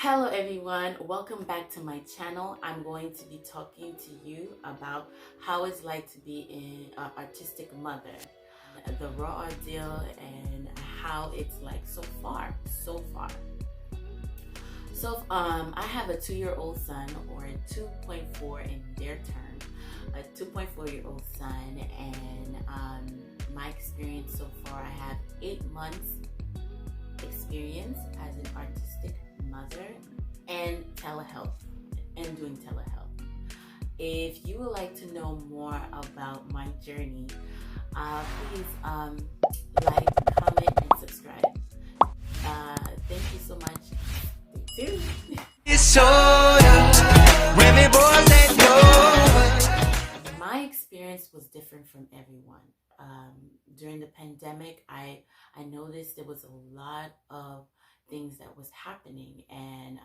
Hello everyone, welcome back to my channel. I'm going to be talking to you about how it's like to be an artistic mother, the raw ordeal, and how it's like so far. I have a 2-year-old son, or a 2.4 in their term, a 2.4-year-old son, and my experience so far, I have 8 months experience as an artistic mother and telehealth and doing telehealth. If you would like to know more about my journey, please like, comment, and subscribe. Thank you so much. Stay tuned. My experience was different from everyone. During the pandemic, I noticed there was a lot of things that was happening, and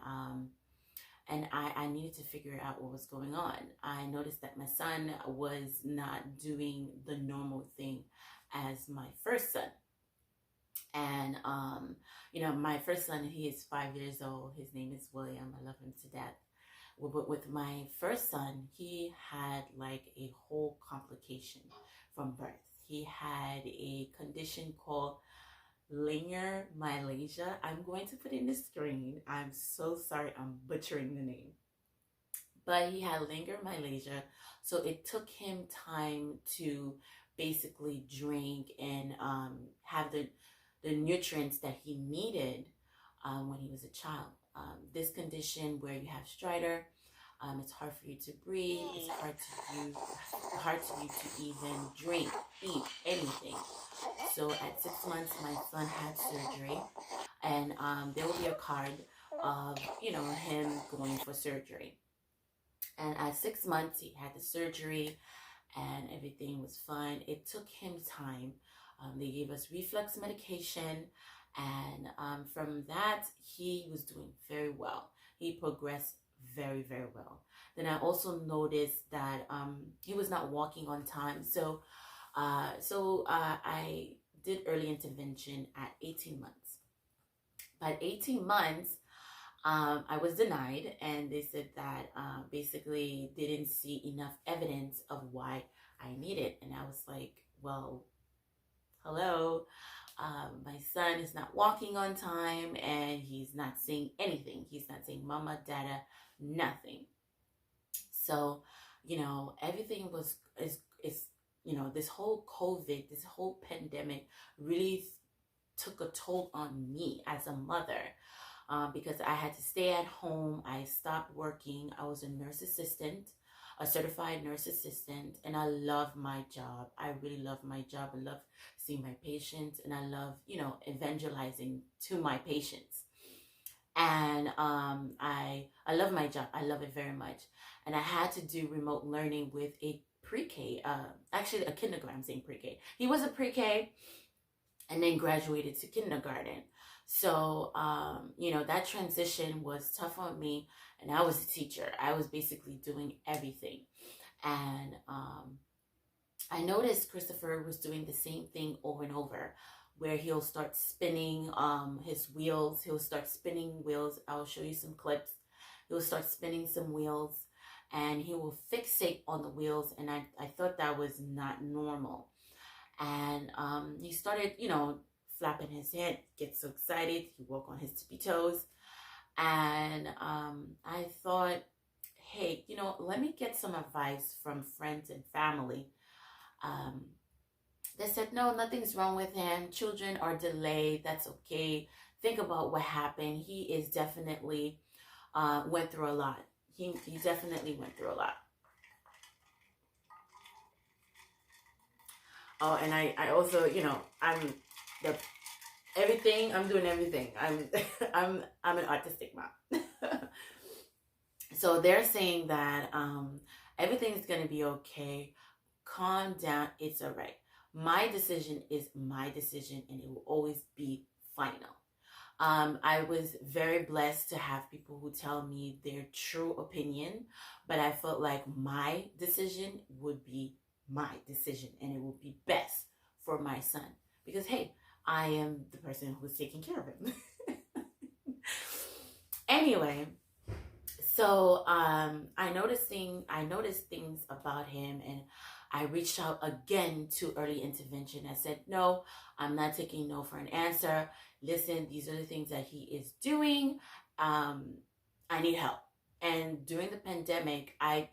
I needed to figure out what was going on. I noticed that my son was not doing the normal thing as my first son. And my first son, he is 5 years old. His name is William. I love him to death. But with my first son, he had like a whole complication from birth. He had a condition called Langer-Mylasia. I'm going to put it in the screen. I'm so sorry, I'm butchering the name. But he had Langer-Mylasia, so it took him time to basically drink and have the nutrients that he needed when he was a child. This condition where you have stridor, it's hard for you to breathe, it's hard to you to even drink, eat anything. So at 6 months, my son had surgery, and there will be a card of him going for surgery. And at 6 months, he had the surgery, and everything was fine. It took him time. They gave us reflux medication, and from that, he was doing very well. He progressed very, very well. Then I also noticed that he was not walking on time. So I did early intervention at 18 months. By 18 months, I was denied, and they said that basically they didn't see enough evidence of why I needed. And I was like, well, hello, my son is not walking on time, and he's not saying anything. He's not saying mama, dada, nothing. So, everything is this whole COVID, this whole pandemic really took a toll on me as a mother. Because I had to stay at home. I stopped working. I was a nurse assistant, a certified nurse assistant, and I love my job. I really love my job. I love seeing my patients, and I love, evangelizing to my patients. And I love my job. I love it very much. And I had to do remote learning with a pre-K, actually a kindergarten, I'm saying pre-K. He was a pre-K and then graduated to kindergarten. So, that transition was tough on me, and I was a teacher. I was basically doing everything. And I noticed Christopher was doing the same thing over and over, where he'll start spinning his wheels. He'll start spinning wheels. I'll show you some clips. He'll start spinning some wheels, and he will fixate on the wheels. And I thought that was not normal. And he started, flapping his head, get so excited. He walk on his tippy toes. And I thought, hey, let me get some advice from friends and family. They said, no, nothing's wrong with him. Children are delayed. That's okay. Think about what happened. He is definitely went through a lot. He definitely went through a lot. Oh, and I also, I'm doing everything. I'm an autistic mom. So they're saying that everything's gonna be okay. Calm down. It's all right. My decision is my decision, and it will always be final. I was very blessed to have people who tell me their true opinion, but I felt like my decision would be my decision, and it will be best for my son, because hey, I am the person who's taking care of him. Anyway, so I noticed things about him, and I reached out again to early intervention. I said, no, I'm not taking no for an answer. Listen, these are the things that he is doing. Um, I need help. And during the pandemic, I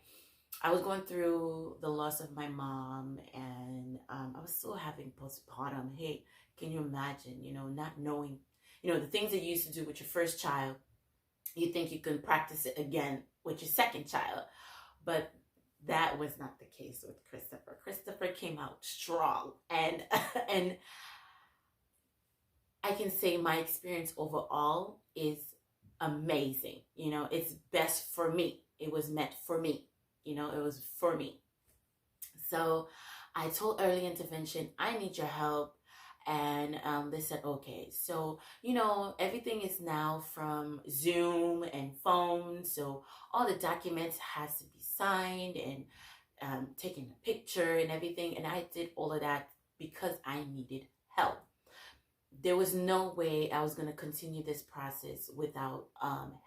was going through the loss of my mom, and I was still having postpartum. Hey, can you imagine, not knowing, the things that you used to do with your first child, you think you can practice it again with your second child. But that was not the case with Christopher. Christopher came out strong, and and I can say my experience overall is amazing. It's best for me. It was meant for me. It was for me. So I told early intervention, I need your help. And they said, okay. So, everything is now from Zoom and phone. So all the documents has to be signed and taking a picture and everything. And I did all of that because I needed help. There was no way I was going to continue this process without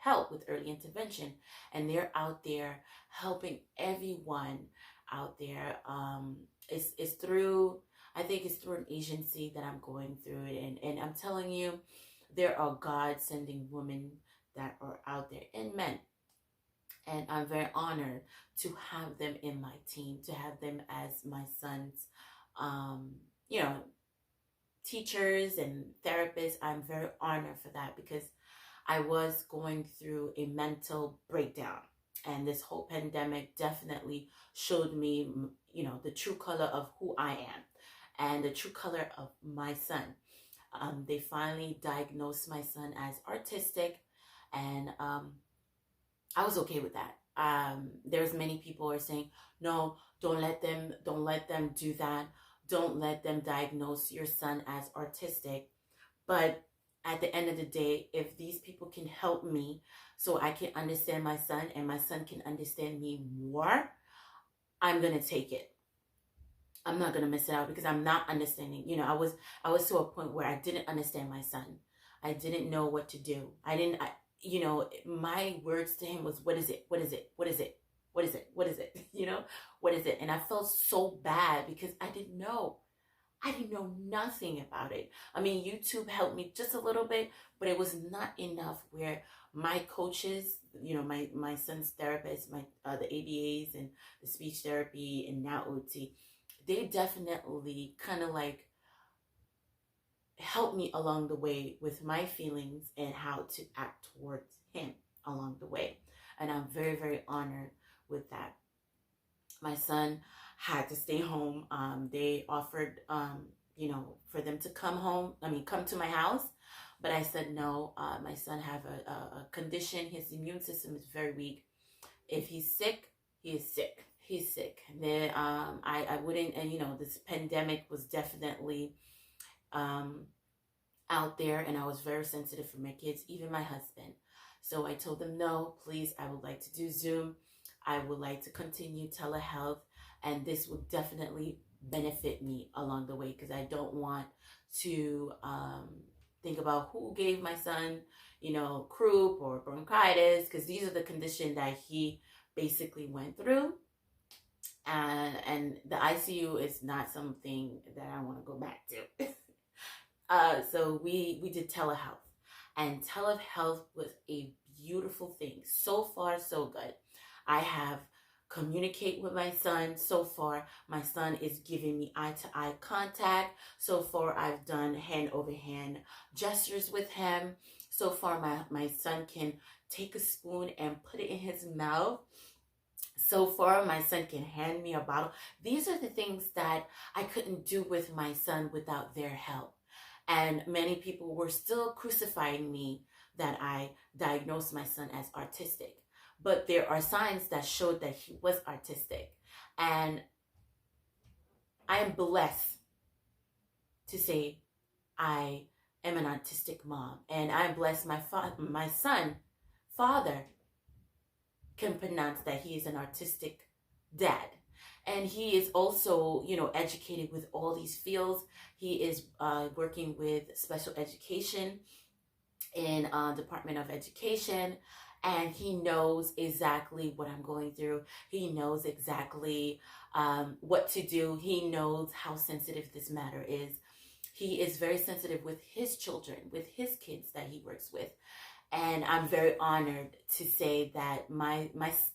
help with early intervention. And they're out there helping everyone out there. It's through, I think it's through an agency that I'm going through it. And I'm telling you, there are God sending women that are out there, and men. And I'm very honored to have them in my team, to have them as my son's, you know, teachers and therapists. I'm very honored for that because I was going through a mental breakdown. And this whole pandemic definitely showed me, the true color of who I am and the true color of my son. They finally diagnosed my son as autistic, and I was okay with that. There's many people are saying, no, don't let them do that. Don't let them diagnose your son as autistic. But at the end of the day, if these people can help me so I can understand my son and my son can understand me more, I'm going to take it. I'm not going to miss it out because I'm not understanding. I was to a point where I didn't understand my son. I didn't know what to do. My words to him was, what is it? What is it? What is it? What is it? What is it? What is it? And I felt so bad because I didn't know. I didn't know nothing about it. I mean, YouTube helped me just a little bit, but it was not enough where my coaches, my son's therapist, the ABAs and the speech therapy and now OT, they definitely kind of like helped me along the way with my feelings and how to act towards him along the way. And I'm very, very honored with that. My son had to stay home. They offered, for them to come to my house. But I said, no, my son have a condition. His immune system is very weak. If he's sick, he is sick. He's sick. Then I wouldn't, and this pandemic was definitely out there, and I was very sensitive for my kids, even my husband. So I told them, no, please, I would like to do Zoom. I would like to continue telehealth, and this would definitely benefit me along the way because I don't want to think about who gave my son, croup or bronchitis, because these are the conditions that he basically went through. And the ICU is not something that I want to go back to. So we did telehealth, and telehealth was a beautiful thing. So far, so good. I have communicate with my son. So far, my son is giving me eye-to-eye contact. So far, I've done hand-over-hand gestures with him. So far, my son can take a spoon and put it in his mouth. So far, my son can hand me a bottle. These are the things that I couldn't do with my son without their help. And many people were still crucifying me that I diagnosed my son as autistic. But there are signs that showed that he was autistic. And I am blessed to say I am an autistic mom. And I'm blessed my son, father, can pronounce that he is an autistic dad. And he is also, educated with all these fields. He is working with special education in Department of Education, and he knows exactly what I'm going through. He knows exactly what to do. He knows how sensitive this matter is. He is very sensitive with his children, with his kids that he works with. And I'm very honored to say that my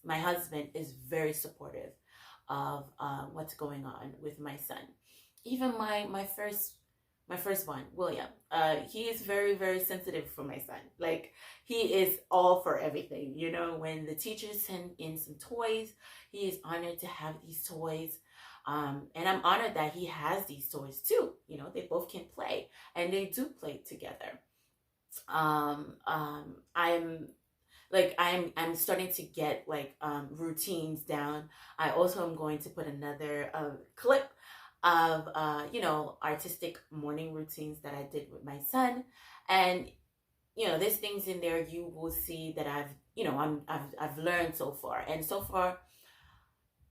husband is very supportive of what's going on with my son. Even my firstborn, William, he is very, very sensitive for my son. Like, he is all for everything. You know, when the teachers send in some toys, he is honored to have these toys. And I'm honored that he has these toys too. You know, they both can play, and they do play together. I'm starting to get like routines down. I also am going to put another clip of artistic morning routines that I did with my son. And there's things in there you will see that I've learned so far. And so far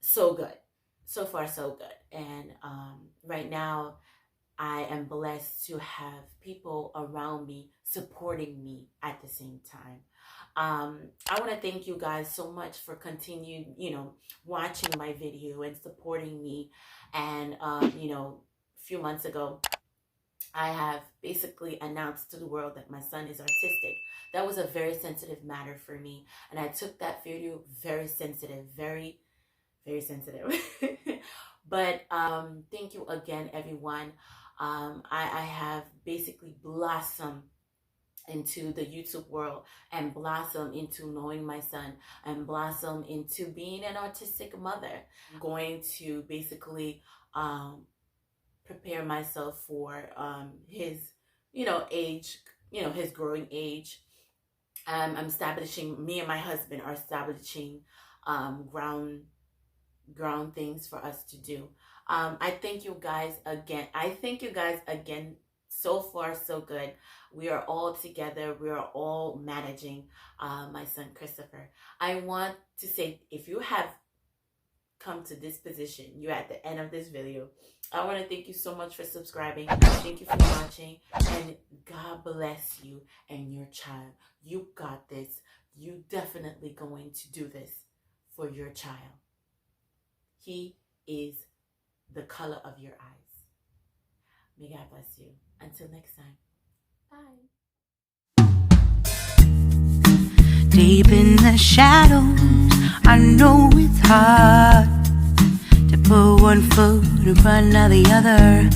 so good. So far so good. And right now I am blessed to have people around me supporting me at the same time. I want to thank you guys so much for continuing, watching my video and supporting me. And, a few months ago, I have basically announced to the world that my son is autistic. That was a very sensitive matter for me. And I took that video very sensitive, very, very sensitive. But thank you again, everyone. I have basically blossomed into the YouTube world and blossom into knowing my son and blossom into being an autistic mother. I'm going to basically prepare myself for his age, his growing age. I'm establishing, me and my husband are establishing ground things for us to do. I thank you guys again. So far, so good. We are all together. We are all managing my son, Christopher. I want to say, if you have come to this position, you're at the end of this video, I want to thank you so much for subscribing. Thank you for watching. And God bless you and your child. You got this. You definitely going to do this for your child. He is the color of your eyes. May God bless you. Until next time. Bye. Deep in the shadows, I know it's hard to put one foot in front of the other.